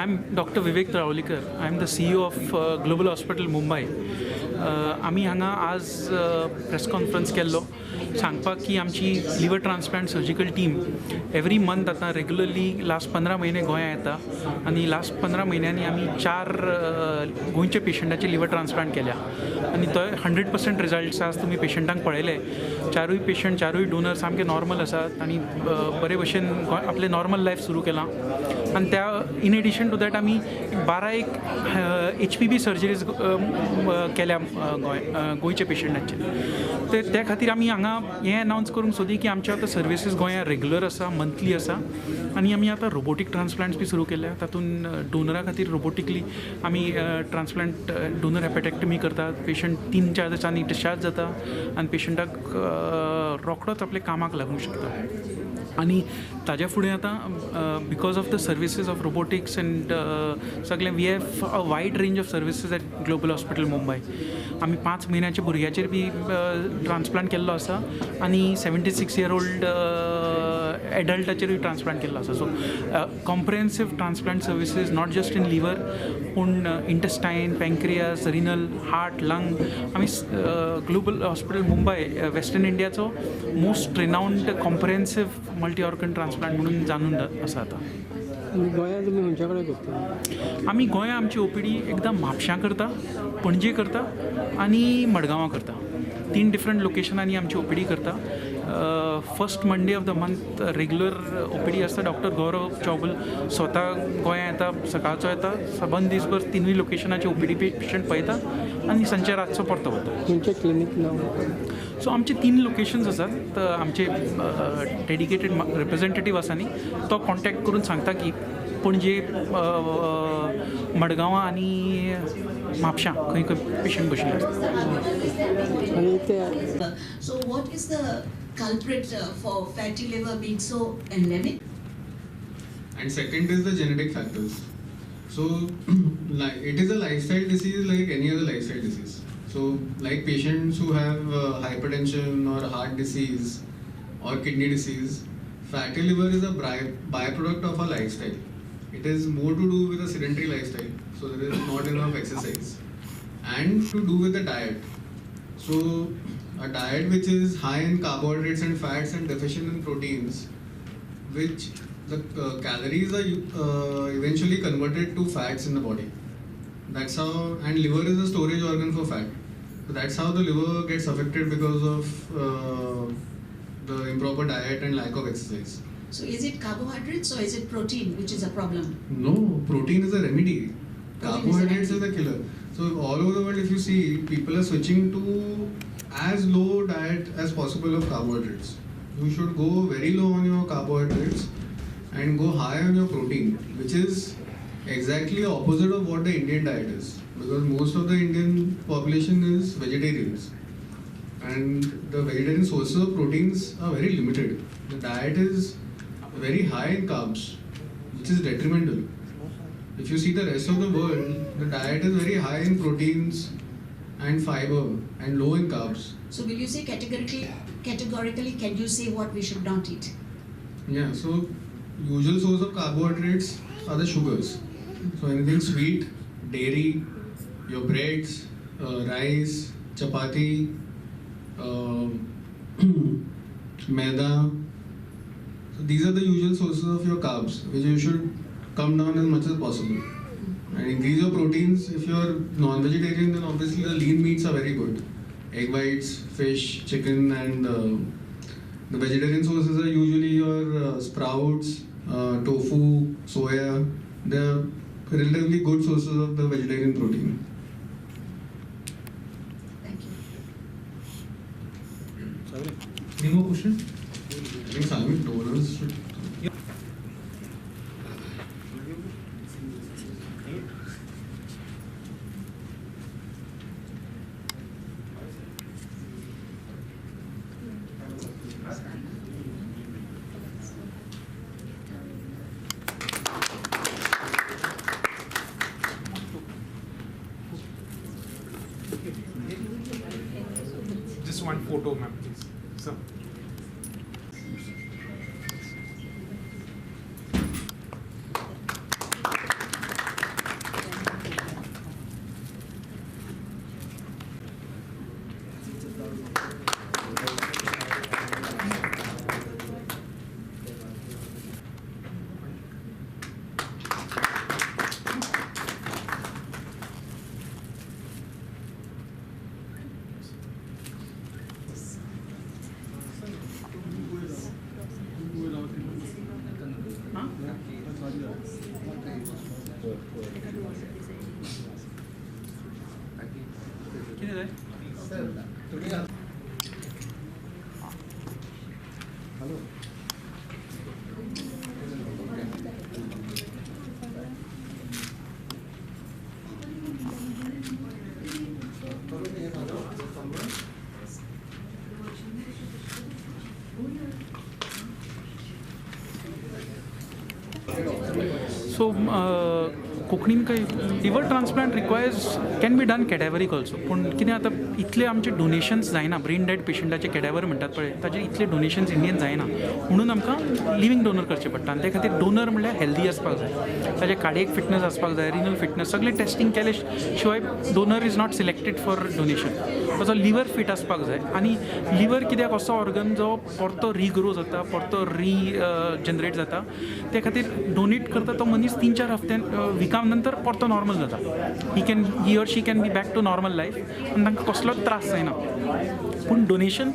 I'm Dr. Vivek Trawlikar. I'm the CEO of Global Hospital Mumbai. आमी हांगा आज press conference केल्लो सांगपाक की आमची liver transplant surgical team every month आतां रेग्युलरली लास्ट 15 म्हयने गोंया येता आनी लास्ट 15 म्हयन्यांनी आमी 4 गोंयचे पेशंटाचे लिवर ट्रान्सप्लांट केल्या आनी तो 100% रिजल्ट्स आज तुमी पेशंटांक पळयले. चारूय पेशंट चारूय डोनर सामके नॉर्मल आसात आनी बरे भशेन आपलें नॉर्मल लायफ सुरू केलां. आनी त्या इन एडिशन टू दॅट आमी 12 HPB सर्जरीज केल्या गोंयच्या पेशंटांचे. तर त्या खातीर आमी हांगा हें अनावन्स करूंक सोदी की आमचे आतां सर्विसीस गोंयांत रेग्युलर आसा, मंथली आसा आनी आमी आतां रोबोटीक ट्रान्सप्लांट्स बी सुरू केल्या. तातूंत डोनरा खातीर रोबोटिकली आमी ट्रान्सप्लांट डोनर हेपेटेक्टमी करतात. पेशंट 3-4 दिसांनी डिस्चार्ज जाता आनी पेशंटाक रोखडोच आपल्या कामाक लागूंक शकता. आनी ताज्या फुडें आतां because of the services of robotics and सगळें we have a wide range of services at global hospital Mumbai. आमी 5 म्हयन्याच्या भुरग्याचेर बी ट्रान्सप्लांट केल्लो आसा आनी 76 year old एडल्टाचेरूय ट्रान्सप्लांट केल्लो आसा. So comprehensive transplant services not just in liver पूण intestine, pancreas, renal, heart, lung. आमी ग्लोबल हॉस्पिटल मुंबय वेस्टर्न इंडियाचो most renowned comprehensive multi organ transplant म्हणून जाणून आसा आतां. गोंयांत तुमी खंयच्या कडेन करता? आमी गोंया आमची OPD एकदां म्हापशां करता, पणजे करता आनी मडगांवां करता. 3 डिफरंट लोकेशनांनी आमची OPD करता. First Monday of the month regular OPD आसता. डॉक्टर गौरव चौगुल स्वता गोंया येता, सकाळचो येता, सबंद दीसभर 3 लोकेशनाचे OPD पेशंट पळयता आनी सांजचे रातचो परतो वता. तुमचें क्लिनीक नांव? सो आमचे 3 लोकेशन्स आसात. आमचे डेडिकेटेड रिप्रेझेंटेटीव आसा न्ही, तो कॉन्टॅक्ट करून सांगता की पणजे, मडगांवां आनी म्हापशां खंय खंय पेशंट बशिल्ले आसता. आनी ते So what is the culprit for fatty liver being so endemic? And second is the genetic factors. So it is a lifestyle disease like any other lifestyle disease. So like patients who have hypertension or heart disease or kidney disease, fatty liver is a byproduct of a lifestyle. It is more to do with a sedentary lifestyle, so there is not enough exercise, and to do with the diet. So a diet which is high in carbohydrates and fats and deficient in proteins, which the calories are eventually converted to fats in the body. That's how, and liver is a storage organ for fat. So that's how the liver gets affected because of the improper diet and lack of exercise. So is it carbohydrates or is it protein which is a problem? No, protein is a remedy. Carbohydrates is the killer. So all over the world, if you see, people are switching to as low diet as possible of carbohydrates. You should go very low on your carbohydrates and go high on your protein, which is exactly opposite of what the Indian diet is. Because most of the Indian population is vegetarians. And the vegetarian sources of proteins are very limited. The diet is very high in carbs, which is detrimental. If you see the rest of the world, the diet is very high in proteins and fiber and low in carbs. So will you say categorically can you say what we should not eat? Yeah, so usual source of carbohydrates are the sugars. So anything sweet, dairy, your breads, rice, chapati, maida. So these are the usual sources of your carbs, which you should come down as much as possible. And increase your proteins. If you are non-vegetarian, then obviously the lean meats are very good. Egg whites, fish, chicken, and the vegetarian sources are usually your sprouts, tofu, soya. They are relatively good sources of the vegetarian protein. Thank you. Any more questions? I think Salmi donors should. Just one photo, ma'am, please. So. So, कोंकणीन काय liver transplant requires can be done cadaveric also. पूण कितें आतां इतले आमचे donations जायना, brain dead पेशंटाचे कॅडेवर म्हणटात पळय ताजे इतले डोनेशन्स इंडियन जायना, म्हणून आमकां लिव्हिंग डोनर करचें पडटा. आनी ते खातीर डोनर म्हणल्यार हेल्दी आसपाक जाय, ताजे कार्डियक फिटनस आसपाक जाय, रिनल फिटनस सगळें टेस्टींग केले शिवाय donor is not selected for donation. ताजो लिवर फिट आसपाक जाय. आनी लिवर कित्याक असो ऑर्गन जो परतो रिग्रो जाता, परतो जनरेट जाता, ते खातीर डोनेट करता तो मनीस 3-4 हफ्त्यान विकां नंतर परतो नॉर्मल जाता. He or she can be back to normal life आनी तांकां कसलोच त्रास जायना. पूण डोनेशन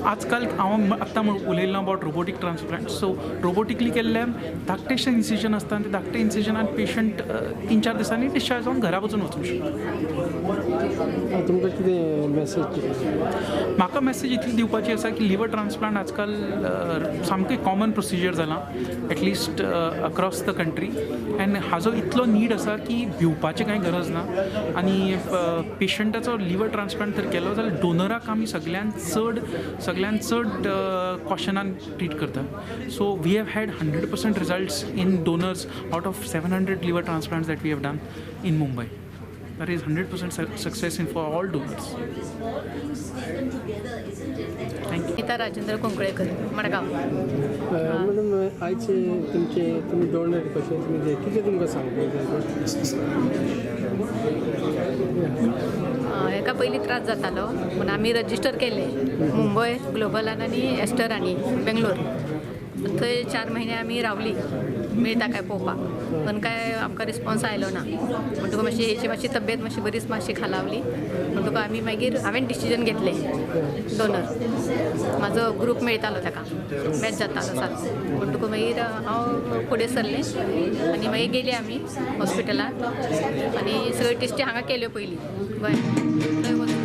आजकाल हांव आत्तां उलयल्लो अबावट रोबोटीक ट्रान्सप्लांट. सो रोबोटिकली केल्ल्यान धाकटेशें इन्सिजन आसता आनी ते धाकटे इन्सिजनान पेशंट 3-4 दिसांनी डिस्चार्ज जावन घरा वचून वचूंक शकता. तुमकां कितें मॅसेज? म्हाका मॅसेज इतली दिवपाची आसा की लिवर ट्रान्सप्लांट आजकाल सामकें कॉमन प्रोसिजर जालां at least across the country. And हाजो इतलो नीड आसा की भिवपाचें कांय गरज ना. आनी पेशंटाचो लिवर ट्रान्सप्लांट जर केलो जाल्यार डोनराक आमी सगळ्यान चड कॉशनान ट्रीट करता. So we have had 100% results in donors out of 700 liver transplants that we have done in Mumbai. That is 100% success in for all donors. Thank you. Geeta Rajendra Kunkalekar, Madgaon. Madam आयचे तुमी डोनर कशे तुमी कितें तुमकां सांगपाक हेका पयलीं त्रास जातालो पूण आमी रजिस्टर केले मुंबय ग्लोबलान आनी एस्टरांनी बेंगलोर. थंय 4 म्हयने आमी रावली मेळटा काय पळोवपाक, पण काय आमकां रिस्पॉन्स आयलो ना. म्हणटकूच मातशी तब्येत मातशी खालावली. म्हणटकूच आमी मागीर हांवें डिसिजन घेतलें डोनर. म्हाजो ग्रूप मेळटालो ताका, मॅच जातालो सारको. म्हणटकूच मागीर हांव फुडें सरलें आनी मागीर गेलीं आमी हॉस्पिटलांत आनी सगळ्यो टेस्टी हांगा केल्यो पयलीं गोंयांत. थंय वचून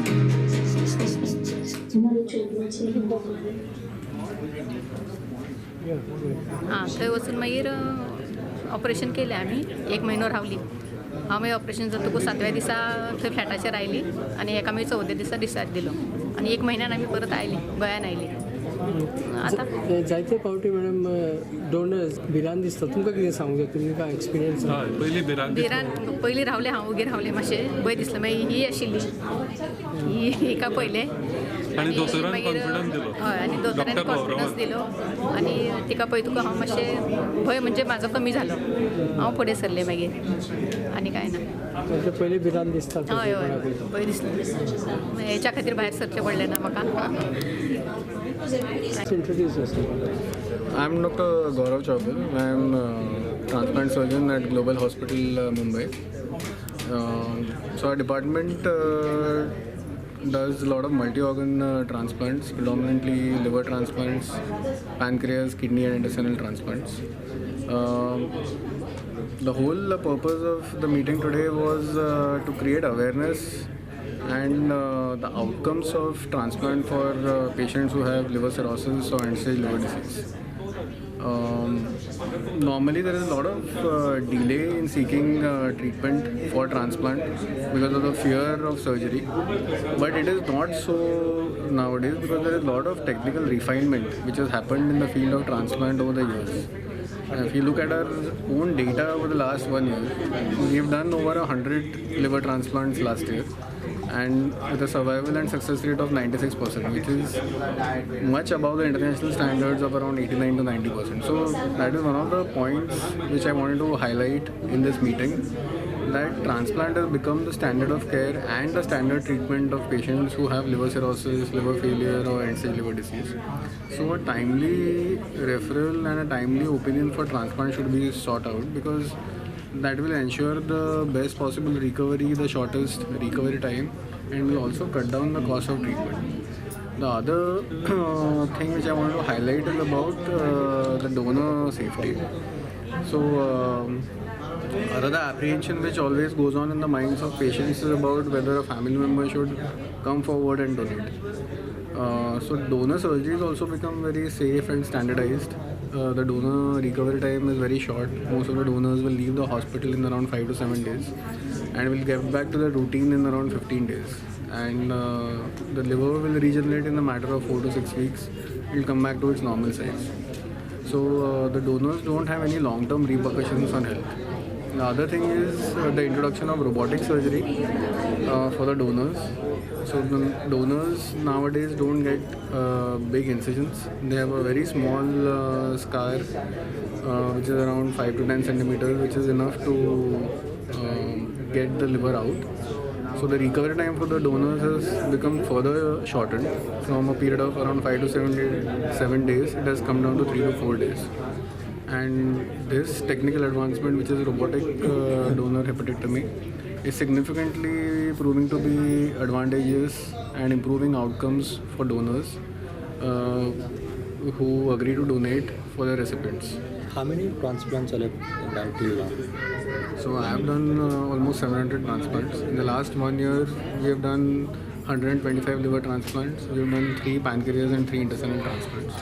थंय वचून मागीर ऑपरेशन केलें आमी. 1 म्हयनो रावली. हांव मागीर ऑपरेशन जातकूच 7व्या दिसा थंय फ्लॅटाचेर आयली आनी एका मागीर 14 दिसा डिस्चार्ज दिलो आनी 1 म्हयन्यान आमी परत आयली गोंयान आयली. आतां जायते फावटी मॅडम डोनर्स भिरान दिसता. तुमकां कितें सांगूंक जाय? तुमी काय एक्सपिरियन्स? भिरान पयलीं रावलें हांव, वगीर रावलें, मातशें भंय दिसलें. मागीर ही आशिल्ली हिका पयलें आनी मागीर हय आनी दोतोरान कॉन्फिडन्स दिलो आनी तिका पळय तुका हांव मातशें भंय म्हणजे म्हाजो कमी जालो. हांव फुडें सरलें मागीर आनी कांय ना. पयलीं भिरान दिसता? हय भंय दिसलें. हेच्या खातीर भायर सरचें पडलें ना म्हाका. Introduce yourself. I'm Dr. Gaurav Chaubal. I'm a transplant surgeon at Global Hospital, Mumbai. So our department does a lot of multi-organ transplants, predominantly liver transplants, pancreas, kidney and intestinal transplants. The whole purpose of the meeting today was to create awareness and the outcomes of transplant for patients who have liver cirrhosis or end-stage liver disease. Normally there is a lot of delay in seeking treatment for transplant because of the fear of surgery, but it is not so nowadays because there is a lot of technical refinement which has happened in the field of transplant over the years. If you look at our own data over the last 1 year, we have done over 100 liver transplants last year, and with a survival and success rate of 96%, which is much above the international standards of around 89 to 90%. So that is one of the points which I wanted to highlight in this meeting, that transplant has become the standard of care and the standard treatment of patients who have liver cirrhosis, liver failure or end-stage liver disease. So a timely referral and a timely opinion for transplant should be sought out, because that will ensure the best possible recovery, the shortest recovery time, and will also cut down the cost of treatment. The other thing which I want to highlight is about the donor safety. So another apprehension which always goes on in the minds of patients is about whether a family member should come forward and donate. So donor surgeries also become very safe and standardized. The donor recovery time is very short. Most of the donors will leave the hospital in around 5 to 7 days and will get back to the routine in around 15 days. And the liver will regenerate in a matter of 4 to 6 weeks. It will come back to its normal size. So the donors don't have any long-term repercussions on health. The other thing is the introduction of robotic surgery for the donors. So the donors nowadays don't get big incisions. They have a very small scar which is around 5 to 10 centimeters, which is enough to get the liver out. So the recovery time for the donors has become further shortened. From a period of around 5 to 7 days, it has come down to 3 to 4 days. And this technical advancement, which is robotic donor hepatectomy, is significantly proving to be advantageous and improving outcomes for donors who agree to donate for their recipients. How many transplants are done till now? So I have done almost 700 transplants. In the last 1 year, we have done 125 liver transplants. We have done 3 pancreas and 3 intestinal transplants.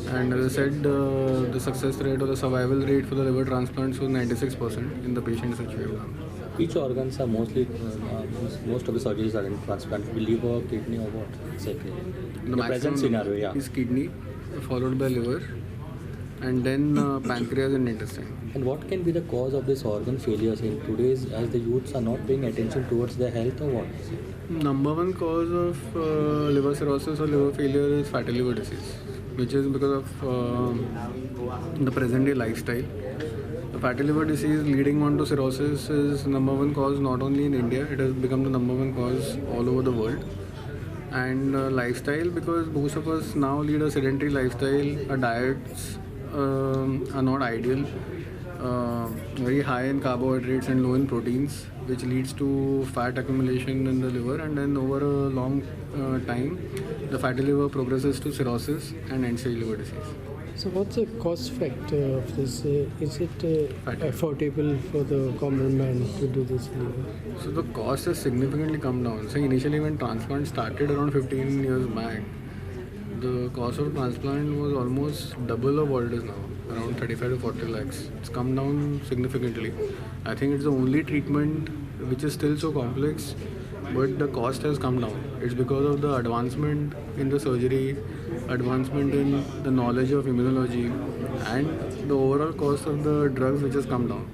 And as I said, the success rate or the survival rate for the liver transplants was 96% in the patients which we have done. Which organs are mostly, most of the surgeries are in transplant? Liver, kidney, or what exactly? In the present scenario, yeah. Is kidney, followed by liver, and then pancreas and intestine. And what can be the cause of this organ failures in today's, as the youths are not paying attention towards their health, or what? Number one cause of liver cirrhosis or liver failure is fatty liver disease, which is because of the present day lifestyle. The fatty liver disease leading on to cirrhosis is number one cause not only in India, it has become the number one cause all over the world. And lifestyle, because most of us now lead a sedentary lifestyle, our diets are not ideal, very high in carbohydrates and low in proteins, which leads to fat accumulation in the liver, and then over a long time the fatty liver progresses to cirrhosis and end-stage liver disease. So what's the cost factor of this? Is it affordable for the common man to do this liver? So the cost has significantly come down. So initially when transplant started around 15 years back, the cost of transplant was almost double of what it is now, around 35 to 40 lakhs. It's come down significantly. I think it's the only treatment which is still so complex, but the cost has come down. It's because of the advancement in the surgery, advancement in the knowledge of immunology, and the overall cost of the drugs which has come down.